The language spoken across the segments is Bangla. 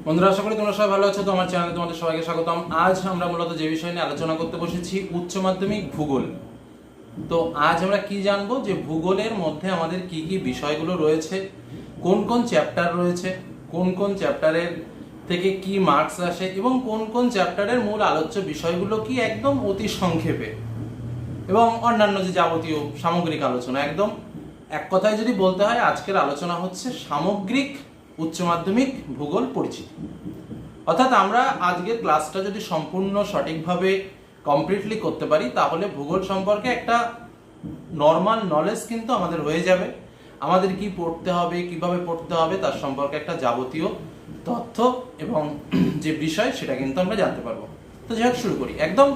বন্ধুরা, আশা করি তোমরা সবাই ভালো আছো। তো আমার চ্যানেলে তোমাদের সবাইকে স্বাগতম। আজ আমরা মূলত যে বিষয় নিয়ে আলোচনা করতে বসেছি, উচ্চ মাধ্যমিক ভূগোল। তো আজ আমরা কি জানবো যে ভূগোলের মধ্যে আমাদের কি কি বিষয়গুলো রয়েছে, কোন কোন চ্যাপ্টার রয়েছে, কোন কোন চ্যাপ্টারের থেকে কি মার্কস আসে এবং কোন কোন চ্যাপ্টারের মূল আলোচ্য বিষয়গুলো কি, একদম অতি সংক্ষেপে, এবং অন্যান্য যে যাবতীয় সামগ্রিক আলোচনা। একদম এক কথায় যদি বলতে হয়, আজকের আলোচনা হচ্ছে সামগ্রিক উচ্চ মাধ্যমিক ভূগোল পরিচিতি। অর্থাৎ আমরা আজকের ক্লাসটা যদি সম্পূর্ণ সঠিকভাবে কমপ্লিটলি করতে পারি, তাহলে ভূগোল সম্পর্কে একটা নর্মাল নলেজ কিন্তু আমাদের হয়ে যাবে। আমাদের কি পড়তে হবে, কিভাবে পড়তে হবে, তার সম্পর্কে একটা যাবতীয় তথ্য এবং যে বিষয় সেটা কিন্তু আমরা জানতে পারবো। তো যাই হোক, শুরু করি। একদম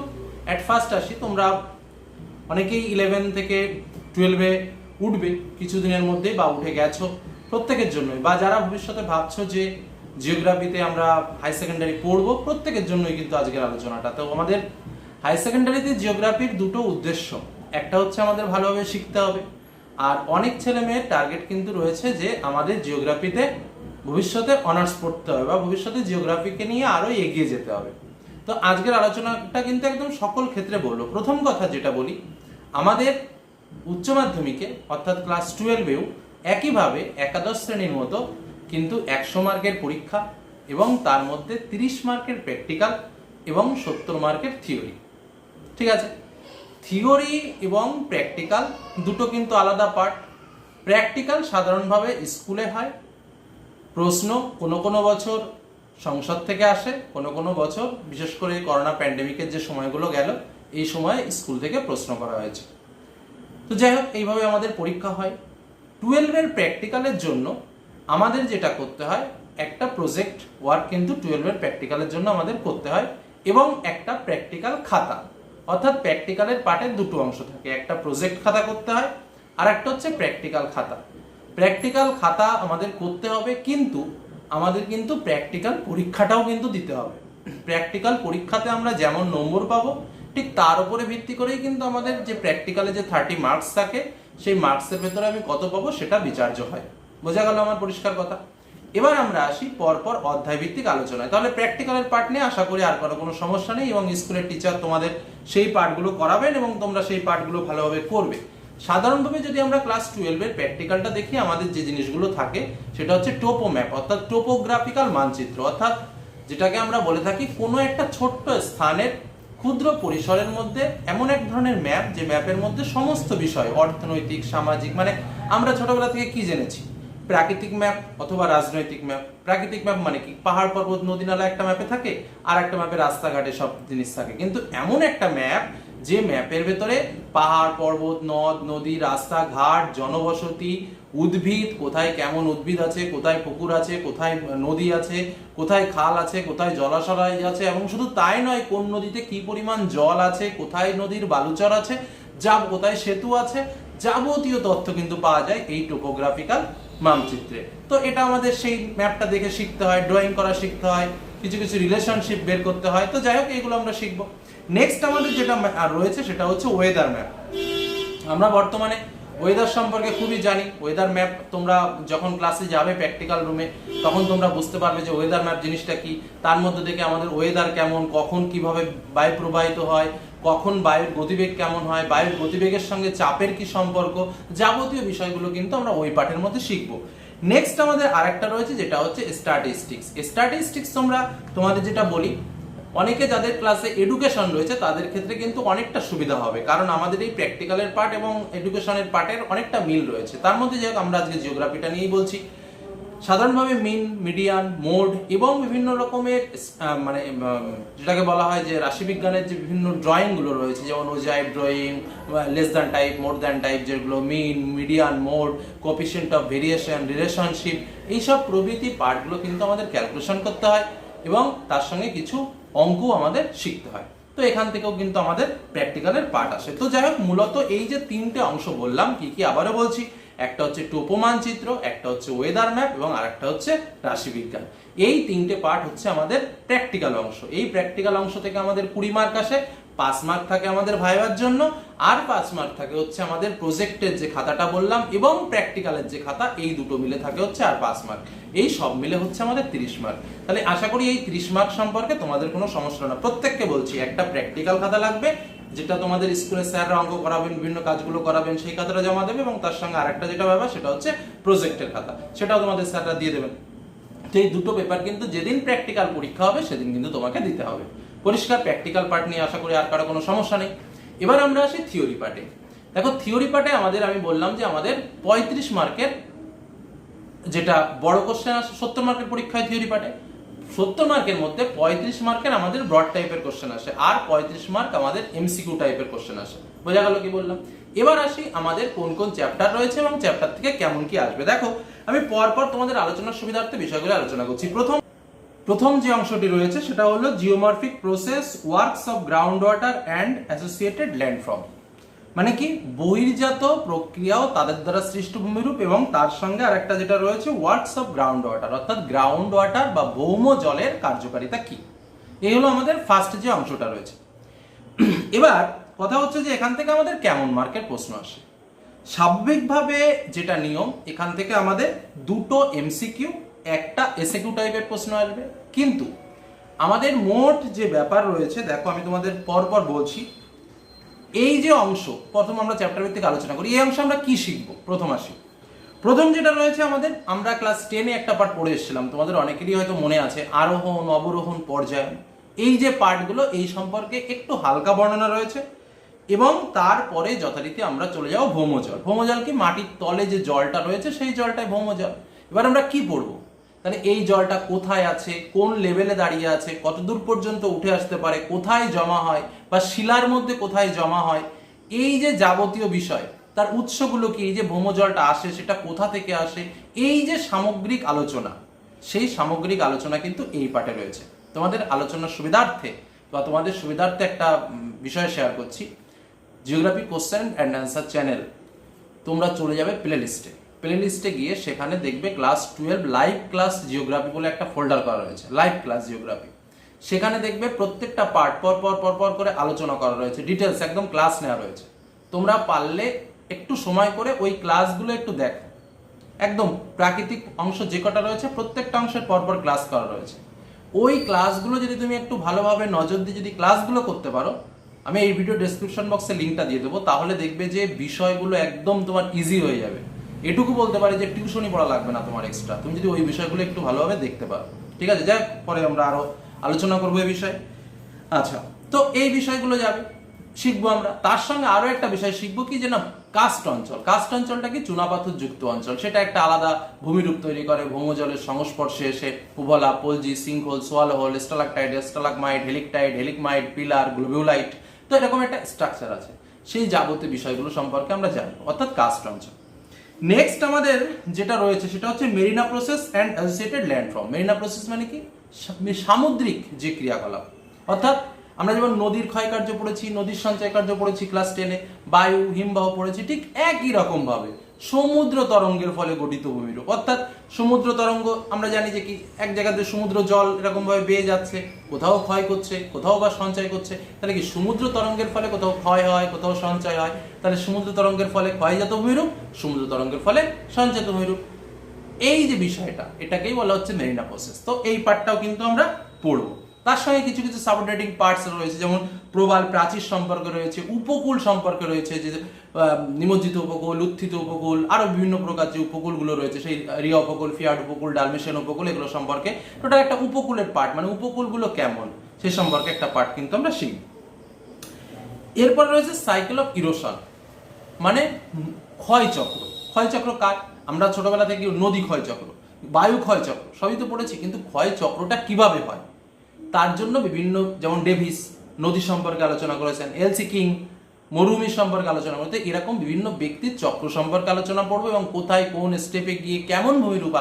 অ্যাট ফার্স্ট আসি। তোমরা অনেকেই 11 থেকে 12-এ উঠবে কিছুদিনের মধ্যে, বা উঠে গেছো, প্রত্যেকের জন্যই, বা যারা ভবিষ্যতে ভাবছো যে জিওগ্রাফিতে আমরা হাই সেকেন্ডারি পড়বো, প্রত্যেকের জন্যই কিন্তু আজকের আলোচনাটা। তো আমাদের হাই সেকেন্ডারিতে জিওগ্রাফির দুটো উদ্দেশ্য। একটা হচ্ছে আমাদের ভালোভাবে শিখতে হবে, আর অনেক ছেলে মেয়ের টার্গেট কিন্তু রয়েছে যে আমাদের জিওগ্রাফিতে ভবিষ্যতে অনার্স পড়তে হবে, বা ভবিষ্যতে জিওগ্রাফিকে নিয়ে আরো এগিয়ে যেতে হবে। তো আজকের আলোচনাটা কিন্তু একদম সকল ক্ষেত্রে বলবো। প্রথম কথা যেটা বলি, আমাদের উচ্চ মাধ্যমিকে অর্থাৎ ক্লাস 12-এও একইভাবে একাদশ শ্রেণীর মতো কিন্তু 100 মার্কের পরীক্ষা, এবং তার মধ্যে 30 মার্কের প্র্যাকটিক্যাল এবং 70 মার্কের থিওরি। ঠিক আছে, থিওরি এবং প্র্যাকটিক্যাল দুটো কিন্তু আলাদা পার্ট। প্র্যাকটিক্যাল সাধারণভাবে স্কুলে হয়, প্রশ্ন কোনো কোনো বছর সংসদ থেকে আসে, কোনো কোনো বছর, বিশেষ করে করোনা প্যান্ডেমিকের যে সময়গুলো গেল, এই সময়ে স্কুল থেকে প্রশ্ন করা হয়েছে। তো যাই হোক, এইভাবে আমাদের পরীক্ষা হয়। 12-এর প্র্যাকটিক্যালের জন্য আমাদের যেটা করতে হয়, একটা প্রজেক্ট ওয়ার্ক কিন্তু 12-এর প্র্যাকটিক্যালের জন্য আমাদের করতে হয়, এবং একটা প্র্যাকটিক্যাল খাতা। অর্থাৎ প্র্যাকটিক্যালের পার্টের দুটো অংশ থাকে, একটা প্রজেক্ট খাতা করতে হয়, আর একটা হচ্ছে প্র্যাকটিক্যাল খাতা। প্র্যাকটিক্যাল খাতা আমাদের করতে হবে, কিন্তু আমাদের কিন্তু প্র্যাকটিক্যাল পরীক্ষাটাও কিন্তু দিতে হবে। প্র্যাকটিক্যাল পরীক্ষাতে আমরা যেমন নম্বর পাবো, ঠিক তার উপরে ভিত্তি করেই কিন্তু আমাদের যে প্র্যাকটিক্যালে যে 30 মার্কস থাকে, সেই মার্কসের ভেতরে আমি কত পাবো সেটা বিচার্য হয়। বোঝা গেল আমার পরিষ্কার কথা? এবার আমরা আসি পরপর অধ্যায় ভিত্তিক আলোচনায়। তাহলে প্র্যাকটিক্যালের পার্ট নিয়ে আশা করি আর কোনো সমস্যা নেই, এবং স্কুলের টিচার তোমাদের সেই পার্টগুলো করাবেন এবং তোমরা সেই পার্টগুলো ভালোভাবে করবে। সাধারণভাবে যদি আমরা ক্লাস 12-এর প্র্যাকটিক্যালটা দেখি, আমাদের যে জিনিসগুলো থাকে সেটা হচ্ছে টোপো ম্যাপ, অর্থাৎ টোপোগ্রাফিক্যাল মানচিত্র। অর্থাৎ যেটাকে আমরা বলে থাকি, কোনো একটা ছোট্ট স্থানের ক্ষুদ্র পরিসরের মধ্যে এমন এক ধরনের ম্যাপ, যে ম্যাপের মধ্যে সমস্ত বিষয়, অর্থনৈতিক, সামাজিক, মানে আমরা ছোটবেলা থেকে কি জেনেছি, প্রাকৃতিক ম্যাপ অথবা রাজনৈতিক ম্যাপ। প্রাকৃতিক ম্যাপ মানে কি, পাহাড় পর্বত নদী নালা একটা ম্যাপে থাকে, আর একটা ম্যাপে রাস্তাঘাটে সব জিনিস থাকে। কিন্তু এমন একটা ম্যাপ, যে ম্যাপের ভেতরে পাহাড় পর্বত, নদ নদী, রাস্তাঘাট, জনবসতি, উদ্ভিদ, কোথায় কেমন উদ্ভিদ আছে, কোথায় পুকুর আছে, কোথায় নদী আছে, কোথায় খাল আছে, কোথায় জলাশয় আছে, এবং শুধু তাই নয়, কোন নদীতে কি পরিমাণ জল আছে, কোথায় নদীর বালুচর আছে, কোথায় সেতু আছে, যাবতীয় তথ্য কিন্তু পাওয়া যায় এই টোপোগ্রাফিক্যাল মানচিত্রে। তো এটা আমাদের সেই ম্যাপটা দেখে শিখতে হয়, ড্রয়িং করা শিখতে হয়, কিছু কিছু রিলেশনশিপ বের করতে হয়। তো যাই হোক, এইগুলো আমরা শিখবো। নেক্সট আমাদের যেটা রয়েছে সেটা হচ্ছে ওয়েদার ম্যাপ। আমরা বর্তমানে ওয়েদার সম্পর্কে খুবই জানি। ওয়েদার ম্যাপ তোমরা যখন ক্লাসে যাবে প্র্যাকটিক্যাল রুমে, তখন তোমরা বুঝতে পারবে যে ওয়েদার ম্যাপ জিনিসটা কি। তার মধ্যে থেকে আমাদের ওয়েদার কেমন, কখন কিভাবে বায়ু প্রবাহিত হয়, কখন বায়ুর গতিবেগ কেমন হয়, বায়ুর গতিবেগের সঙ্গে চাপের কি সম্পর্ক, যাবতীয় বিষয়গুলো কিন্তু আমরা ওই পাঠের মধ্যে শিখবো। নেক্সট আমাদের আরেকটা রয়েছে, যেটা হচ্ছে স্ট্যাটিস্টিক্স। স্ট্যাটিস্টিক্স তোমাদের যেটা বলি, অনেকে যাদের ক্লাসে এডুকেশন রয়েছে তাদের ক্ষেত্রে কিন্তু অনেকটা সুবিধা হবে, কারণ আমাদের এই প্র্যাকটিক্যালের পার্ট এবং এডুকেশনের পার্টের অনেকটা মিল রয়েছে। তার মধ্যে যাই হোক, আমরা আজকে জিওগ্রাফিটা নিয়েই বলছি। সাধারণভাবে মিন, মিডিয়ান, মোড এবং বিভিন্ন রকমের মানে যেটাকে বলা হয় যে রাশিবিজ্ঞানের যে বিভিন্ন ড্রয়িংগুলো রয়েছে, যেমন ogive drawing, less than type, more than type, যেগুলো mean, median, mode, coefficient of variation, relationship, এইসব প্রভৃতি পার্টগুলো কিন্তু আমাদের ক্যালকুলেশন করতে হয়, এবং তার সঙ্গে কিছু অঙ্কও আমাদের শিখতে হয়। তো এখান থেকেও কিন্তু আমাদের প্র্যাকটিক্যালের পার্ট আসে। তো যাই হোক, মূলত এই যে তিনটে অংশ বললাম, কি কি আবারও বলছি, একটা হচ্ছে টোপো মানচিত্র, একটা হচ্ছে ওয়েদার ম্যাপ, এবং আরেকটা হচ্ছে রাশিবিজ্ঞান। এই তিনটে পার্ট হচ্ছে আমাদের প্র্যাকটিক্যাল অংশ। এই প্র্যাকটিক্যাল অংশ থেকে আমাদের 20 মার্ক আসে। 5 মার্ক থাকে আমাদের ভাইবার জন্য, আর 5 মার্ক থাকে হচ্ছে আমাদের প্রজেক্টের যে খাতাটা বললাম এবং প্র্যাকটিক্যালের যে খাতা, এই দুটো মিলে থাকে হচ্ছে আর 5 মার্ক। এই সব মিলে হচ্ছে আমাদের 30 মার্ক। তাহলে আশা করি এই 30 মার্ক সম্পর্কে তোমাদের কোনো সমস্যা না। প্রত্যেককে বলছি একটা প্র্যাকটিক্যাল খাতা লাগবে, যেটা তোমাদের স্কুলে স্যাররা অঙ্ক করাবেন, বিভিন্ন কাজগুলো করাবেন, সেই খাতাটা জমা দেবে, এবং তার সঙ্গে আরেকটা যেটা ব্যাপার সেটা হচ্ছে প্রজেক্টের খাতা, সেটাও তোমাদের স্যাররা দিয়ে দেবেন। তো এই দুটো পেপার কিন্তু যেদিন প্র্যাকটিক্যাল পরীক্ষা হবে সেদিন কিন্তু তোমাকে দিতে হবে। পরিষ্কার? প্র্যাকটিক্যাল পার্ট নিয়ে আশা করি আর কারো কোনো সমস্যা নেই। এবার আমরা আসি থিওরি পার্টে। দেখো থিওরি পার্টে আমাদের, আমি বললাম যে আমাদের 35 মার্কের যেটা বড় কোশ্চেন আসে 70 মার্কের পরীক্ষায় থিওরি পার্টে। 70 মার্কের মধ্যে 35 মার্কের আমাদের ব্রড টাইপের কোশ্চেন আসে, আর 35 মার্ক আমাদের এমসিকিউ টাইপের কোশ্চেন আসে। বোঝা গেল কি বললাম? এবার আসি আমাদের কোন কোন চ্যাপ্টার রয়েছে এবং চ্যাপ্টার থেকে কেমন কি আসবে। দেখো আমি পরপর তোমাদের আলোচনার সুবিধার্থে বিষয়গুলো আলোচনা করছি। প্রথম যে অংশটি রয়েছে সেটা হলো geomorphic process works of ground water and associated landform. মানে কি, বহির্জাত প্রক্রিয়া ও তাদের দ্বারা সৃষ্ট ভূমিরূপ, এবং তার সঙ্গে আরেকটা যেটা রয়েছে ওয়ার্কস অফ গ্রাউন্ড ওয়াটার, অর্থাৎ গ্রাউন্ড ওয়াটার বা ভৌম জলের কার্যকারিতা কি। এই হলো আমাদের ফার্স্ট যে অংশটা রয়েছে। এবার কথা হচ্ছে যে এখান থেকে আমাদের কেমন মার্কের প্রশ্ন আসে। স্বাভাবিকভাবে যেটা নিয়ম, এখান থেকে আমাদের দুটো এমসিকিউ, একটা এসএকিউ টাইপের প্রশ্ন আসবে। কিন্তু আমাদের মোট যে ব্যাপার রয়েছে, দেখো আমি তোমাদের পরপর বলছি। এই যে অংশ, প্রথম আমরা চ্যাপ্টার ভিত্তিক আলোচনা করি, এই অংশে আমরা কি শিখবো? প্রথম যেটা রয়েছে আমাদের, আমরা ক্লাস 10-এ একটা পার্ট পড়ে এসেছিলাম, তোমাদের অনেকেরই হয়তো মনে আছে, আরোহণ অবরোহণ পর্যায়ন। এই যে পার্টগুলো, এই সম্পর্কে একটু হালকা বর্ণনা রয়েছে, এবং তারপরে যথারীতি আমরা চলে যাবো ভৌমজল। ভৌমজল কি? মাটির তলে যে জলটা রয়েছে সেই জলটাই ভৌমজল। এবার আমরা কি পড়বো? তাহলে এই জলটা কোথায় আছে, কোন লেভেলে দাঁড়িয়ে আছে, কতদূর পর্যন্ত উঠে আসতে পারে, কোথায় জমা হয়, বা শিলার মধ্যে কোথায় জমা হয়, এই যে যাবতীয় বিষয়, তার উৎসগুলো কি, এই যে ভৌমজলটা আসে সেটা কোথা থেকে আসে, এই যে সামগ্রিক আলোচনা, সেই সামগ্রিক আলোচনা কিন্তু এই পাঠে রয়েছে। তোমাদের আলোচনার সুবিধার্থে বা তোমাদের সুবিধার্থে একটা বিষয় শেয়ার করছি। Geography question and answer channel, তোমরা চলে যাবে প্লে লিস্টে গিয়ে সেখানে দেখবে ক্লাস 12 লাইভ ক্লাস জিওগ্রাফি বলে একটা ফোল্ডার করা রয়েছে, লাইভ ক্লাস জিওগ্রাফি। সেখানে দেখবে প্রত্যেকটা পার্ট পর করে আলোচনা করা রয়েছে, ডিটেলস একদম ক্লাস নেওয়া রয়েছে। তোমরা পারলে একটু সময় করে ওই ক্লাসগুলো একটু দেখো। একদম প্রাকৃতিক অংশ যে কটা রয়েছে প্রত্যেকটা অংশের পরপর ক্লাস করা রয়েছে। ওই ক্লাসগুলো যদি তুমি একটু ভালোভাবে নজর দিয়ে যদি ক্লাসগুলো করতে পারো, আমি এই ভিডিও ডেসক্রিপশন বক্সে লিঙ্কটা দিয়ে দেবো, তাহলে দেখবে যে বিষয়গুলো একদম তোমার ইজি হয়ে যাবে। এটুকু বলতে পারি যে টিউশনই পড়া লাগবে না তোমার এক্সট্রা, তুমি যদি ওই বিষয়গুলো একটু ভালোভাবে দেখতে পারো। ঠিক আছে, যাই পরে আমরা আরো আলোচনা করবো এই বিষয়ে। আচ্ছা, তো এই বিষয়গুলো যাবে শিখবো আমরা। তার সঙ্গে আরো একটা বিষয় শিখবো কি, যে না, কাস্ট অঞ্চল। কাস্ট অঞ্চলটা কি? চুনাপাথর যুক্ত অঞ্চল। সেটা একটা আলাদা ভূমিরূপ তৈরি করে ভৌমজলের সংস্পর্শে এসে উভলা, পলজি, সিঙ্কহোল, সোয়ালহোল, স্টালাকটাইট, স্টালাগমাইট, হেলিকমাইট, পিলার, গ্লোবিউলাইট, তো এরকম একটা স্ট্রাকচার আছে। সেই যাবতীয় বিষয়গুলো সম্পর্কে আমরা জানবো, অর্থাৎ কাস্ট অঞ্চল। নেক্সট আমাদের যেটা রয়েছে সেটা হচ্ছে Marina process and associated landform. Marina process মানে কি? সামুদ্রিক যে ক্রিয়াকলাপ, অর্থাৎ আমরা যেমন নদীর ক্ষয়কার্য পড়েছি, নদীর সঞ্চয় কার্য পড়েছি ক্লাস 10-এ, বায়ু, হিমবাহ পড়েছি, ঠিক একই রকম ভাবে সমুদ্র তরঙ্গের ফলে গঠিত ভূমিরূপ। অর্থাৎ সমুদ্র তরঙ্গ আমরা জানি যে কি, এক জায়গাতে সমুদ্র জল এরকম ভাবে বেয়ে যাচ্ছে, কোথাও ক্ষয় করছে, কোথাও বা সঞ্চয় করছে। তাহলে কি সমুদ্র তরঙ্গের ফলে কোথাও ক্ষয় হয়, কোথাও সঞ্চয় হয়। তাহলে সমুদ্র তরঙ্গের ফলে ক্ষয়জাত ভূমিরূপ, সমুদ্র তরঙ্গের ফলে সঞ্চিত ভূমিরূপ। এই যে বিষয়টা, এটাকেই বলা হচ্ছে মেরিনা প্রসেস। তো এই পার্টটাও কিন্তু আমরা পড়বো। তার সঙ্গে কিছু কিছু সাবঅর্ডিনেটিং পার্টস রয়েছে, যেমন প্রবাল প্রাচীর সম্পর্কে রয়েছে, উপকূল সম্পর্কে রয়েছে, যে নিমজ্জিত উপকূল, উত্থিত উপকূল, আরো বিভিন্ন প্রকার যে উপকূলগুলো রয়েছে, সেই রিয়া উপকূল, ফিয়ার্ড উপকূল, ডালমেশিয়ান উপকূল, এগুলো সম্পর্কে টোটাল একটা উপকূলের পার্ট, মানে উপকূলগুলো কেমন সে সম্পর্কে একটা পার্ট কিন্তু আমরা শিখব। এরপর রয়েছে সাইকেল অফ ইরোশন, মানে ক্ষয়চক্র। ক্ষয়চক্র কার? আমরা ছোটবেলা থেকে নদী ক্ষয়চক্র, বায়ু ক্ষয়চক্র সবই তো পড়েছি, কিন্তু ক্ষয়চক্রটা কিভাবে হয় তার জন্য বিভিন্ন, যেমন ডেভিস নদী সম্পর্কে আলোচনা করেছেন, এলসি কিং মরুভূমি সম্পর্কে আলোচনা করতে, এরকম বিভিন্ন ব্যক্তির চক্র সম্পর্কে আলোচনা করবো, এবং কোথায় কোন স্টেপে গিয়ে কেমন ভূমিরূপ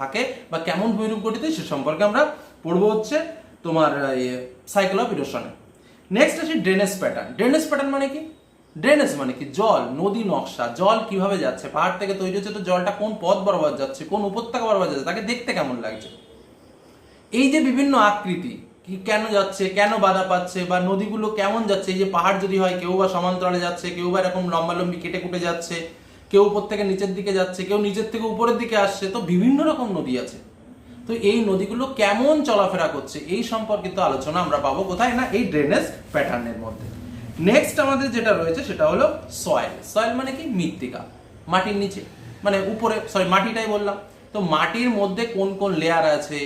থাকে বা কেমন ভূমিরূপ গঠিত সে সম্পর্কে আমরা পড়বো হচ্ছে তোমার সাইকেল অফ ইরোশনে। নেক্সট আছে ড্রেনেজ প্যাটার্ন। ড্রেনেজ প্যাটার্ন মানে কি? ড্রেনেজ মানে কি? জল, নদী নকশা, জল কিভাবে যাচ্ছে, পাহাড় থেকে তৈরি হচ্ছে, তো জলটা কোন পথ বরাবর যাচ্ছে, কোন উপত্যকা বরাবর যাচ্ছে, তাকে দেখতে কেমন লাগছে। এই যে বিভিন্ন আকৃতি, কেন যাচ্ছে, কেন বাধা পাচ্ছে, বা নদীগুলো কেমন যাচ্ছে। এই যে পাহাড় যদি হয়, কেউ বা সমান্তরালে যাচ্ছে, কেউ বা এরকম লম্বালম্বি কেটে কুটে যাচ্ছে, কেউ উপর থেকে নিচের দিকে যাচ্ছে, কেউ নিচের থেকে উপরের দিকে আসছে। তো বিভিন্ন রকম নদী আছে। তো এই নদীগুলো কেমন চলাফেরা করছে এই সম্পর্কিত আলোচনা আমরা পাবো কোথায় না, এই ড্রেনেজ প্যাটার্নের মধ্যে। নেক্সট আমাদের যেটা রয়েছে সেটা হলো সয়েল। সয়েল মানে কি, মৃত্তিকা, মাটির নিচে, মানে উপরে, সরি মাটিটাই বললাম। তো মাটির মধ্যে কোন কোন লেয়ার আছে,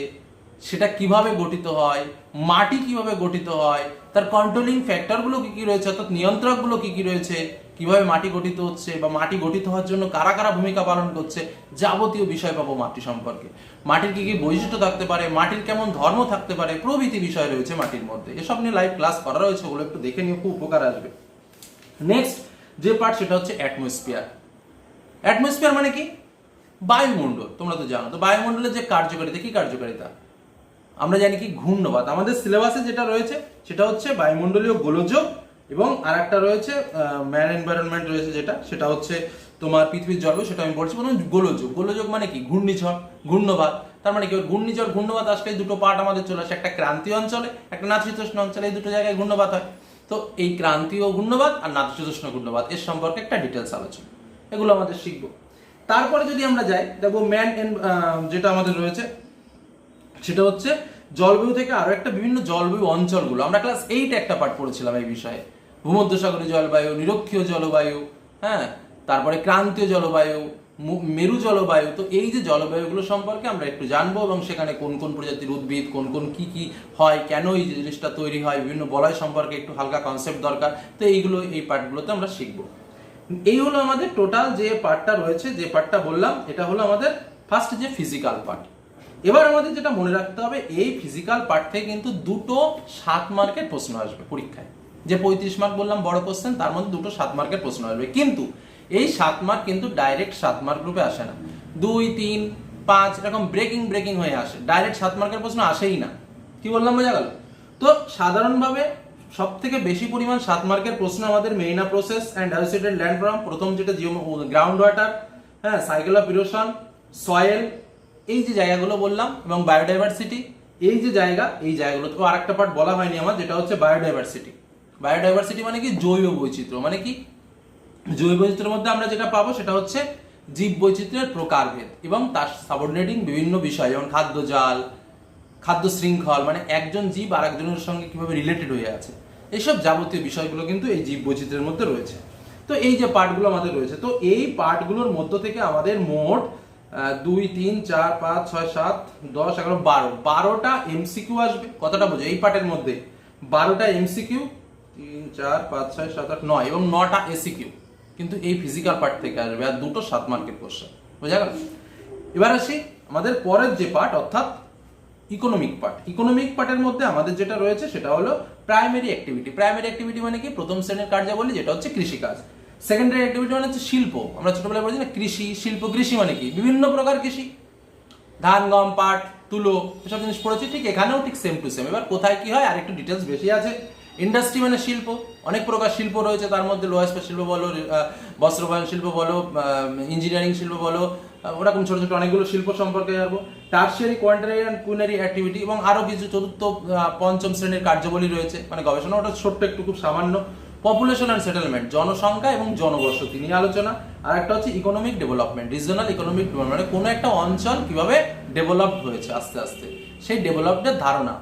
সেটা কিভাবে গঠিত হয়, মাটি কিভাবে গঠিত হয়, তার কন্ট্রোলিং ফ্যাক্টরগুলো কি কি রয়েছে, অর্থাৎ নিয়ন্ত্রকগুলো কি কি রয়েছে, কিভাবে মাটি গঠিত হচ্ছে, বা মাটি গঠিত হওয়ার জন্য কারা কারা ভূমিকা পালন করছে, যাবতীয় বিষয় পাবো মাটি সম্পর্কে। মাটির কি কি বৈশিষ্ট্য থাকতে পারে, মাটির কেমন ধর্ম থাকতে পারে, প্রভৃতি বিষয় রয়েছে মাটির মধ্যে। এসব নিয়ে লাইভ ক্লাস করা রয়েছে, ওগুলো একটু দেখে নিয়ে খুব উপকার আসবে। নেক্সট যে পার্ট সেটা হচ্ছে অ্যাটমসফিয়ার। অ্যাটমসফিয়ার মানে কি, বায়ুমণ্ডল। তোমরা তো জানো, তো বায়ুমণ্ডলের যে কার্যকারিতা, কি কার্যকারিতা আমরা জানি কি, ঘূর্ণবাত। আমাদের সিলেবাসে যেটা রয়েছে সেটা হচ্ছে বায়ুমণ্ডলীয় গোলযোগ, এবং আর একটা রয়েছে ম্যান এনভায়রনমেন্ট রয়েছে, যেটা সেটা হচ্ছে তোমার পৃথিবীর জলবায়ু, সেটা আমি পড়ছি। প্রথম গোলযোগ। গোলযোগ মানে কি, ঘূর্ণিঝড়, ঘূর্ণবাত। তার মানে কি, ঘূর্ণিঝড় ঘূর্ণবাত আসলে দুটো পার্ট আমাদের চলে আসে, একটা ক্রান্তীয় অঞ্চলে, একটা নাতিশীতোষ্ণ অঞ্চলে। এই দুটো জায়গায় ঘূর্ণবাত হয়। তো এই ক্রান্তীয় ঘূর্ণবাত আর নাতিশীতোষ্ণ ঘূর্ণবাত এর সম্পর্কে একটা ডিটেলস আলোচনা, এগুলো আমাদের শিখবো। তারপরে যদি আমরা যাই, দেখো যেটা আমাদের রয়েছে সেটা হচ্ছে জলবায়ু থেকে আরো একটা বিভিন্ন জলবায়ু অঞ্চলগুলো। আমরা ক্লাস 8 একটা পাঠ পড়েছিলাম এই বিষয়ে, ভূমধ্যসাগরীয় জলবায়ু, নিরক্ষীয় জলবায়ু, হ্যাঁ, তারপরে ক্রান্তীয় জলবায়ু, মেরু জলবায়ু। তো এই যে জলবায়ুগুলো সম্পর্কে আমরা একটু জানবো, এবং সেখানে কোন কোন প্রজাতির উদ্ভিদ, কোন কোন কি কি হয়, কেন এই জিনিসটা তৈরি হয়, বিভিন্ন বলয় সম্পর্কে একটু হালকা কনসেপ্ট দরকার। তো এইগুলো, এই পার্টগুলোতে আমরা শিখবো। এই হলো আমাদের টোটাল যে পার্টটা রয়েছে, যে পার্টটা বললাম, এটা হলো আমাদের ফার্স্ট যে ফিজিক্যাল পার্ট। এবার আমাদের যেটা মনে রাখতে হবে, এই ফিজিক্যাল পার্ট থেকে কিন্তু দুটো 7 মার্কের প্রশ্ন আসবে পরীক্ষায়। যে 35 মার্ক বললাম বড় কোশ্চেন, তার মধ্যে দুটো 7 মার্কের প্রশ্ন আসবে। কিন্তু এই 7 মার্ক কিন্তু ডাইরেক্ট 7 মার্ক রূপে আসে না, 2, 3, 5 এরকম ব্রেকিং হয়ে আসে। ডাইরেক্ট 7 মার্কের প্রশ্ন আসেই না। কি বললাম, বোঝা গেল? তো সাধারণভাবে সব থেকে বেশি পরিমাণ 7 মার্কের প্রশ্ন আমাদের Marina process and associated landform, প্রথম যেটা গ্রাউন্ড ওয়াটার, হ্যাঁ, সাইকেল অফ ইরোশন, সয়েল, এই যে জায়গাগুলো বললাম, এবং বায়োডাইভার্সিটি, এই যে জায়গা, এই জায়গাগুলো। তো আরেকটা পার্ট বলা হয়নি আমার, যেটা হচ্ছে বায়োডাইভার্সিটি। বায়োডাইভার্সিটি মানে কি, জৈব বৈচিত্র্য। মানে কি, জৈব বৈচিত্র্যের মধ্যে আমরা যেটা পাবো সেটা হচ্ছে জীব বৈচিত্র্যের প্রকারভেদ, এবং তার সাবঅর্ডিনেটিং বিভিন্ন বিষয়, যেমন খাদ্য জাল, খাদ্য শৃঙ্খল, মানে একজন জীব আর একজনের সঙ্গে কিভাবে রিলেটেড হয়ে আছে, এইসব যাবতীয় বিষয়গুলো কিন্তু এই জীব বৈচিত্র্যের মধ্যে রয়েছে। তো এই যে পার্টগুলো আমাদের রয়েছে, তো এই পার্টগুলোর মধ্য থেকে আমাদের মোট 2, 3, 4, 5, 6, 7, 10, 11, 12টা এমসিকিউ আসবে। কতটা বোঝো, এই পার্টের মধ্যে 12টা এমসিকিউ, 3, 4, 5, 6, 7, 8, 9, এবং 9টা এসিকিউ কিন্তু এই ফিজিক্যাল পার্ট থেকে আসবে, আর দুটো 7 মার্কের কোশ্চেন। বোঝা গেল? এবার আসি আমাদের পরের যে পার্ট, অর্থাৎ ইকোনমিক পার্ট। ইকোনমিক পার্টের মধ্যে আমাদের যেটা রয়েছে সেটা হলো প্রাইমারি অ্যাক্টিভিটি। প্রাইমারি অ্যাক্টিভিটি মানে কি, প্রথম শ্রেণীর কার্যাবলী, যেটা হচ্ছে কৃষিকাজ। সেকেন্ডারি অ্যাক্টিভিটি মানে হচ্ছে শিল্প। আমরা ছোটবেলায় বলছি না, কৃষি শিল্প। কৃষি মানে কি, বিভিন্ন প্রকার কৃষি, ধান, গম, পাট, তুলো, এসব জিনিস পড়েছি। ঠিক এখানেও ঠিক সেম টু সেম। এবার কোথায় কি হয় আর একটু ডিটেলস বেশি আছে। ইন্ডাস্ট্রি মানে শিল্প, অনেক প্রকার শিল্প রয়েছে, তার মধ্যে লোহা ইস্পাত শিল্প বলো, বস্ত্রবায়ন শিল্প বলো, ইঞ্জিনিয়ারিং শিল্প বলো, ওরকম ছোট ছোট অনেকগুলো শিল্প সম্পর্কে জানবো। টার্সিয়ারি, কোয়াটারিনারি অ্যান্ড কুইনারি অ্যাক্টিভিটি, এবং আরো কিছু চতুর্থ, পঞ্চম শ্রেণীর কার্যাবলী রয়েছে, মানে গবেষণা। ওটা ছোট্ট একটু, খুব সামান্য। পপুলেশন অ্যান্ড সেটেলমেন্ট, জনসংখ্যা এবং জনবসতি নিয়ে আলোচনা। আর একটা হচ্ছে economic development, regional economic development, মানে কোনো একটা অঞ্চল কিভাবে ডেভেলপ হয়েছে আস্তে আস্তে, সেই ডেভেলপমেন্টের ধারণা,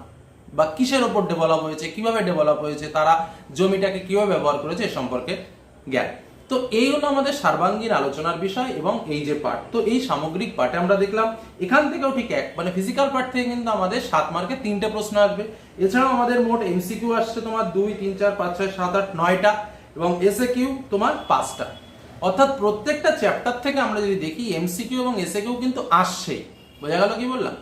বা কিসের ওপর ডেভেলপ হয়েছে, কিভাবে ডেভেলপ হয়েছে, তারা জমিটাকে কিভাবে ব্যবহার করেছে, এ সম্পর্কে জ্ঞান। তো এই হলো আমাদের সর্বাঙ্গীন আলোচনার বিষয়, এবং এই যে পার্ট, তো এই সামগ্রিক পার্টে আমরা দেখলাম এখান থেকেও ঠিক মানে ফিজিক্যাল পার্ট থেকে কিন্তু আমাদের 7 মার্কে 3টে প্রশ্ন আসবে। এছাড়াও আমাদের মোট এমসিকিউ আসছে তোমার 2, 3, 4, 5, 6, 7, 8, 9টা, এবং এসএকিউ তোমার 5টা। অর্থাৎ প্রত্যেকটা চ্যাপ্টার থেকে আমরা যদি দেখি, এমসিকিউ এবং এসএকিউ কিন্তু আসছে। বোঝা গেল কি বললাম?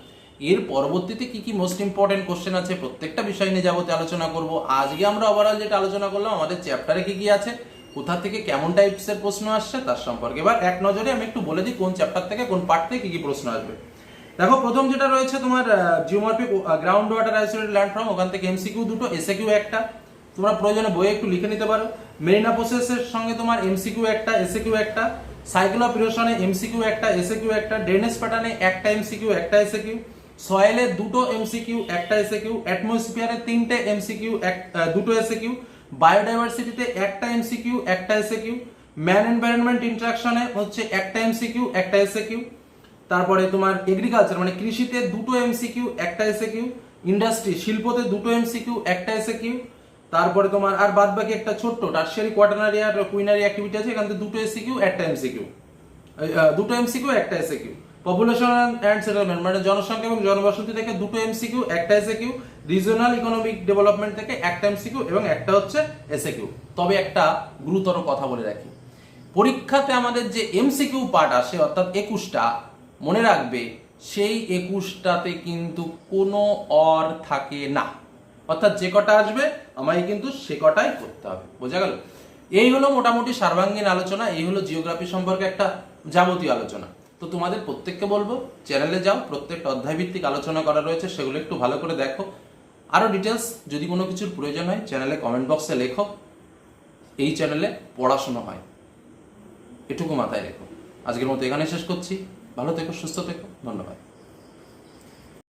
এর পরবর্তীতে কি কি মোস্ট ইম্পর্টেন্ট কোশ্চেন আছে, প্রত্যেকটা বিষয় নিয়ে যাবতীয় আলোচনা করব। আজকে আমরা ওভারঅল যেটা আলোচনা করলাম, আমাদের চ্যাপ্টারে কি কি আছে, কোথা থেকে কেমন টাইপসের প্রশ্ন আসছে, তার সম্পর্কে। এবার এক নজরে আমি একটু বলে দিই কোন চ্যাপ্টার থেকে, কোন পার্ট থেকে কি কি প্রশ্ন আসবে। দেখো, প্রথম যেটা রয়েছে তোমার geomorphic ground water isolated landform, ওখান থেকে এমসিকিউ দুটো, এসএকিউ একটা। তোমরা প্রয়োজনে বইয়ে একটু লিখে নিতে পারো। মেরিনা প্রসেসের সঙ্গে তোমার এমসিকিউ একটা, এসএকিউ একটা। সাইকেল অফ ইরোশনে এমসিকিউ একটা, এসএকিউ একটা। ড্রেনেজ প্যাটার্নে একটা এমসিকিউ, একটা এসএকিউ। সয়েলে দুটো এমসিকিউ একটা এসএকিউ, অ্যাটমসফিয়ারে তিনটে এমসিকিউ দুটো এসএকিউ, বায়োডাইভার্সিটিতে একটা এমসিকিউ একটা এসএকিউ, ম্যান এনভায়রনমেন্ট ইন্টারাকশনে হচ্ছে একটা এমসিকিউ একটা এসএকিউ, তারপরে তোমার এগ্রিকালচার মানে কৃষিতে দুটো এমসিকিউ একটা এসএকিউ, ইন্ডাস্ট্রি শিল্পতে দুটো এমসিকিউ একটা এসএকিউ, তারপরে তোমার আর বাদ বাকি একটা ছোট্ট টার্সিয়ারি কোয়াটারনারি আর কুইনারি অ্যাক্টিভিটি আছে, এখান থেকে দুটো এসিকিউ একটা এমসিকিউ, দুটো এমসিকিউ একটা এসিকিউ। পপুলেশন অ্যান্ড সেটেলমেন্ট মানে জনসংখ্যা এবং জনবসতি থেকে দুটো এমসিকিউ একটা এসিকিউ, রিজিওনাল ইকোনমিক ডেভেলপমেন্ট থেকে একটা এমসিকিউ এবং একটা হচ্ছে এসিকিউ। তবে একটা গুরুতর কথা বলে রাখি, পরীক্ষাতে আমাদের যে এমসিকিউ পার্ট আসে অর্থাৎ 21টা, মনে রাখবে সেই 21টাতে কিন্তু কোনো অর থাকে না, অর্থাৎ যে কটা আসবে আমায় কিন্তু সে কটাই করতে হবে। বোঝা গেল? এই হলো মোটামুটি সার্বাঙ্গীন আলোচনা, এই হলো জিওগ্রাফি সম্পর্কে একটা যাবতীয় আলোচনা। তো তোমাদের প্রত্যেককে বলবো চ্যানেলে যাও, প্রত্যেকটা অধ্যায় ভিত্তিক আলোচনা করা রয়েছে, সেগুলো একটু ভালো করে দেখো। আরো ডিটেলস যদি কোনো কিছুর প্রয়োজন হয় চ্যানেলে কমেন্ট বক্সে লেখো। এই চ্যানেলে পড়াশোনা হয়, এটুকু মাথায় রেখো। আজকের মতো এখানে শেষ করছি। ভালো থেকো, সুস্থ থেকো, ধন্যবাদ।